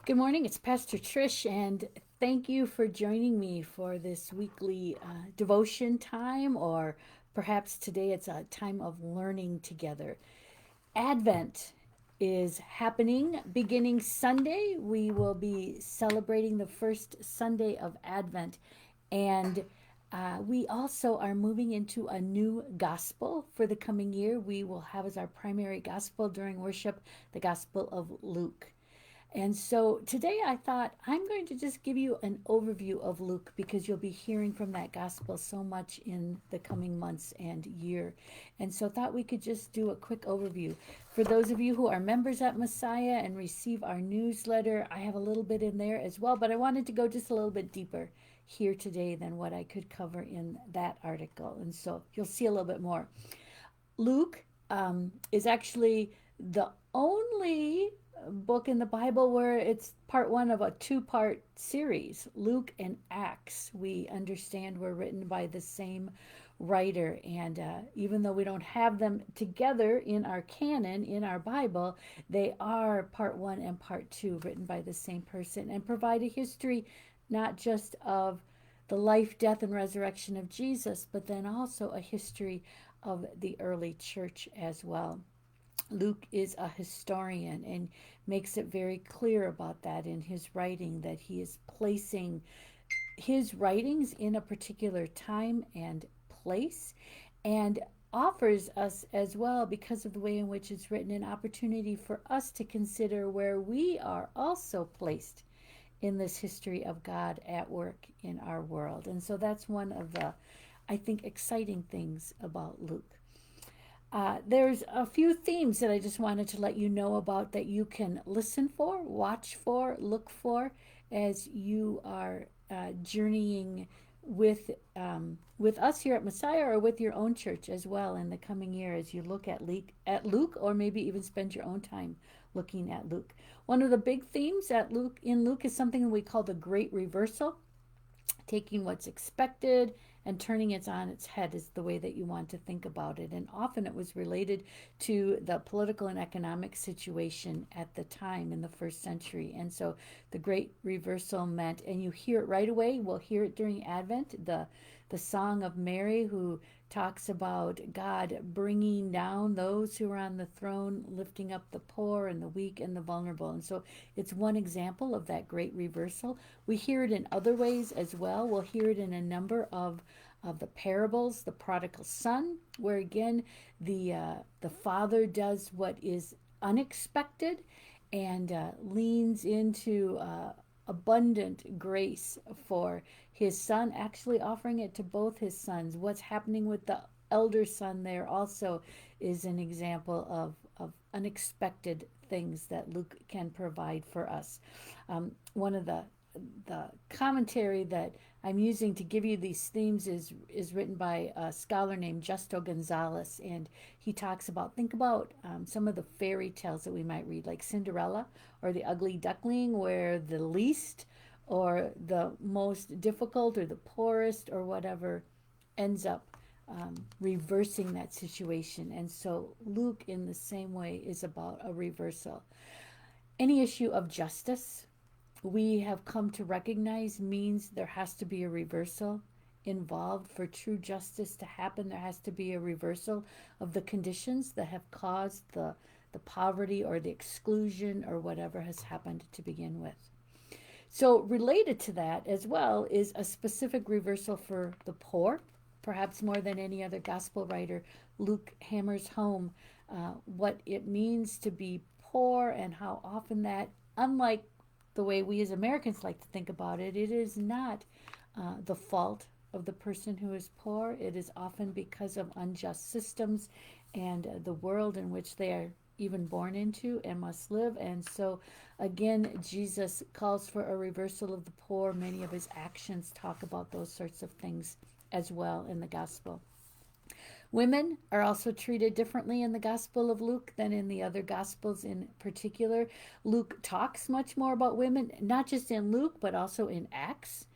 Good morning, it's Pastor Trish, and thank you for joining me for this weekly devotion time, or perhaps today it's a time of learning together. Advent is happening beginning Sunday. We will be celebrating the first Sunday of Advent, and we also are moving into a new gospel for the coming year. We will have as our primary gospel during worship the Gospel of Luke. And so today I thought I'm going to just give you an overview of Luke because you'll be hearing from that gospel so much in the coming months and year. And so thought we could just do a quick overview. For those of you who are members at Messiah and receive our newsletter, I have a little bit in there as well, but I wanted to go just a little bit deeper here today than what I could cover in that article. And so you'll see a little bit more. Luke is actually the only book in the Bible where it's part one of a two-part series. Luke and Acts, we understand, were written by the same writer. And even though we don't have them together in our canon, in our Bible, they are part one and part two, written by the same person, and provide a history not just of the life, death, and resurrection of Jesus, but then also a history of the early church as well. Luke is a historian and makes it very clear about that in his writing, that he is placing his writings in a particular time and place, and offers us as well, because of the way in which it's written, an opportunity for us to consider where we are also placed in this history of God at work in our world. And so that's one of the, I think, exciting things about Luke. There's a few themes that I just wanted to let you know about that you can listen for, watch for, look for as you are journeying with us here at Messiah, or with your own church as well in the coming year, as you look at Luke, or maybe even spend your own time looking at Luke. One of the big themes in Luke is something we call the Great Reversal. Taking what's expected and turning it on its head is the way that you want to think about it. And often it was related to the political and economic situation at the time in the first century. And so the great reversal meant, and you hear it right away, we'll hear it during Advent, the song of Mary, who talks about God bringing down those who are on the throne, lifting up the poor and the weak and the vulnerable. And so it's one example of that great reversal. We hear it in other ways as well. We'll hear it in a number of the parables, the prodigal son, where again the father does what is unexpected and leans into abundant grace for his son, actually offering it to both his sons. What's happening with the elder son there also is an example of unexpected things that Luke can provide for us. One of the commentary that I'm using to give you these themes is written by a scholar named Justo Gonzalez, and he talks about, think about some of the fairy tales that we might read, like Cinderella or the Ugly Duckling, where the least or the most difficult or the poorest or whatever ends up reversing that situation. And so Luke, in the same way, is about a reversal. Any issue of justice, we have come to recognize, means there has to be a reversal involved. For true justice to happen, there has to be a reversal of the conditions that have caused the poverty or the exclusion or whatever has happened to begin with. So, related to that as well is a specific reversal for the poor. Perhaps more than any other gospel writer, Luke hammers home what it means to be poor, and how often that, unlike the way we as Americans like to think about it, it is not the fault of the person who is poor. It is often because of unjust systems and the world in which they are even born into and must live. And so, again, Jesus calls for a reversal of the poor. Many of his actions talk about those sorts of things as well in the gospel. Women are also treated differently in the Gospel of Luke than in the other Gospels in particular. Luke talks much more about women, not just in Luke, but also in Acts.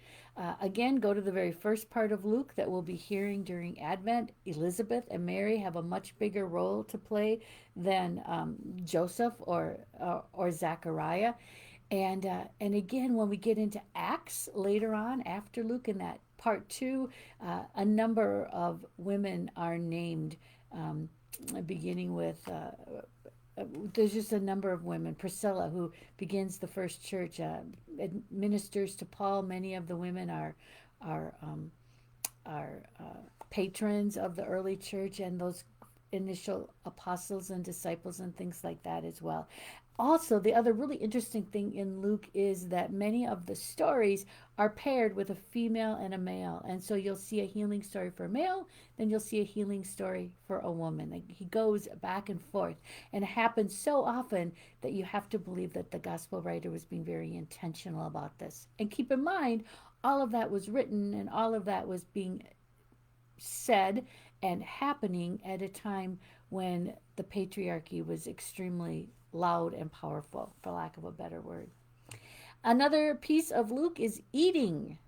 Again, go to the very first part of Luke that we'll be hearing during Advent. Elizabeth and Mary have a much bigger role to play than Joseph or Zachariah. And again, when we get into Acts later on after Luke in that part two, a number of women are named, um, beginning with there's just a number of women. Priscilla, who begins the first church, ministers to Paul. Many of the women are are patrons of the early church and those initial apostles and disciples and things like that as well. Also, the other really interesting thing in Luke is that many of the stories are paired with a female and a male. And so you'll see a healing story for a male, then you'll see a healing story for a woman. Like, he goes back and forth. And it happens so often that you have to believe that the gospel writer was being very intentional about this. And keep in mind, all of that was written and all of that was being said and happening at a time when the patriarchy was extremely loud and powerful, for lack of a better word. Another piece of Luke is eating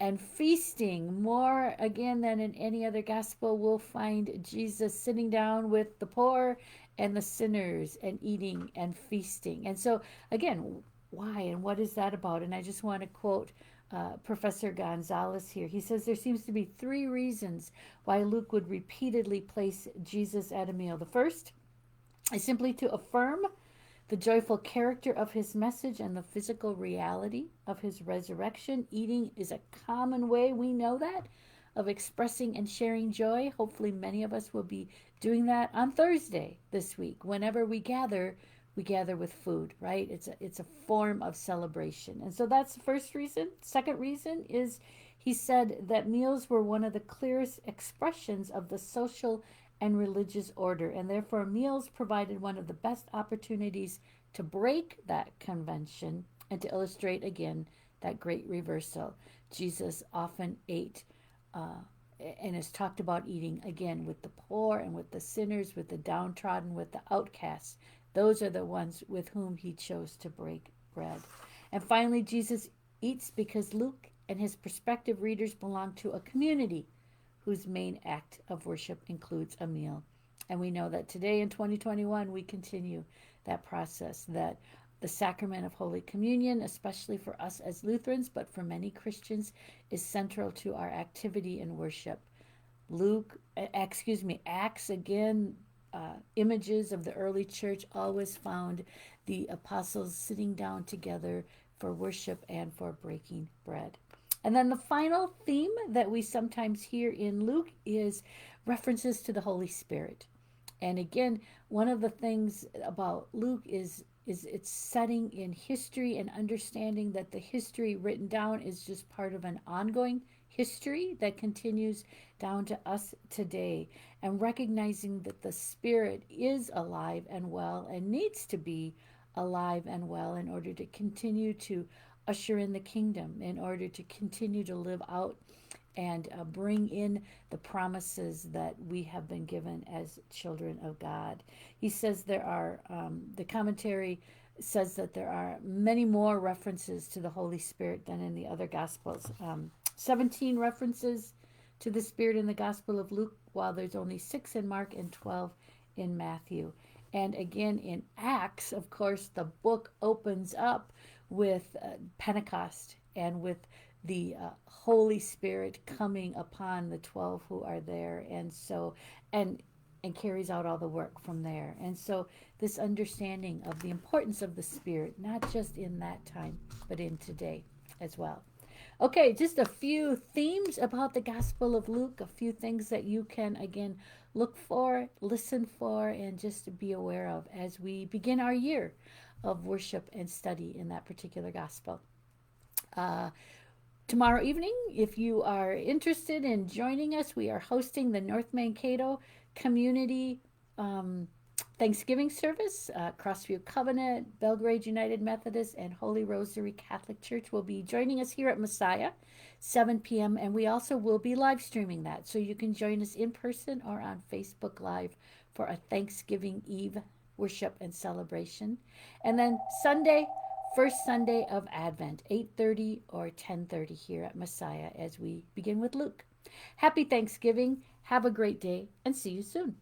and feasting. More again than in any other gospel, we'll find Jesus sitting down with the poor and the sinners and eating and feasting. And so, again, why and what is that about? And I just want to quote Professor Gonzalez here. He says there seems to be three reasons why Luke would repeatedly place Jesus at a meal. The first is simply to affirm the joyful character of his message and the physical reality of his resurrection. Eating is a common way, we know that, of expressing and sharing joy. Hopefully, many of us will be doing that on Thursday this week. Whenever we gather with food, right? It's a form of celebration. And so that's the first reason. Second reason is he said that meals were one of the clearest expressions of the social and religious order, and therefore meals provided one of the best opportunities to break that convention and to illustrate again that great reversal. Jesus often ate and is talked about eating again with the poor and with the sinners, with the downtrodden, with the outcasts. Those are the ones with whom he chose to break bread. And finally, Jesus eats because Luke and his prospective readers belong to a community whose main act of worship includes a meal. And we know that today in 2021, we continue that process, that the sacrament of Holy Communion, especially for us as Lutherans, but for many Christians, is central to our activity in worship. Acts again, images of the early church always found the apostles sitting down together for worship and for breaking bread. And then the final theme that we sometimes hear in Luke is references to the Holy Spirit. And again, one of the things about Luke is its setting in history and understanding that the history written down is just part of an ongoing history that continues down to us today, and recognizing that the Spirit is alive and well and needs to be alive and well in order to continue to usher in the kingdom, in order to continue to live out and bring in the promises that we have been given as children of God. He says there are, the commentary says that there are many more references to the Holy Spirit than in the other Gospels. 17 references to the Spirit in the Gospel of Luke, while there's only 6 in Mark and 12 in Matthew. And again, in Acts, of course, the book opens up with Pentecost and with the Holy Spirit coming upon the 12 who are there, and so and carries out all the work from there. And so this understanding of the importance of the Spirit, not just in that time, but in today as well. Okay, just a few themes about the Gospel of Luke, a few things that you can, again, look for, listen for, and just be aware of as we begin our year of worship and study in that particular Gospel. Tomorrow evening, if you are interested in joining us, we are hosting the North Mankato Community Thanksgiving service. Crossview Covenant, Belgrade United Methodist, and Holy Rosary Catholic Church will be joining us here at Messiah, 7 p.m. And we also will be live streaming that, so you can join us in person or on Facebook Live for a Thanksgiving Eve worship and celebration. And then Sunday, first Sunday of Advent, 8:30 or 10:30 here at Messiah as we begin with Luke. Happy Thanksgiving. Have a great day, and see you soon.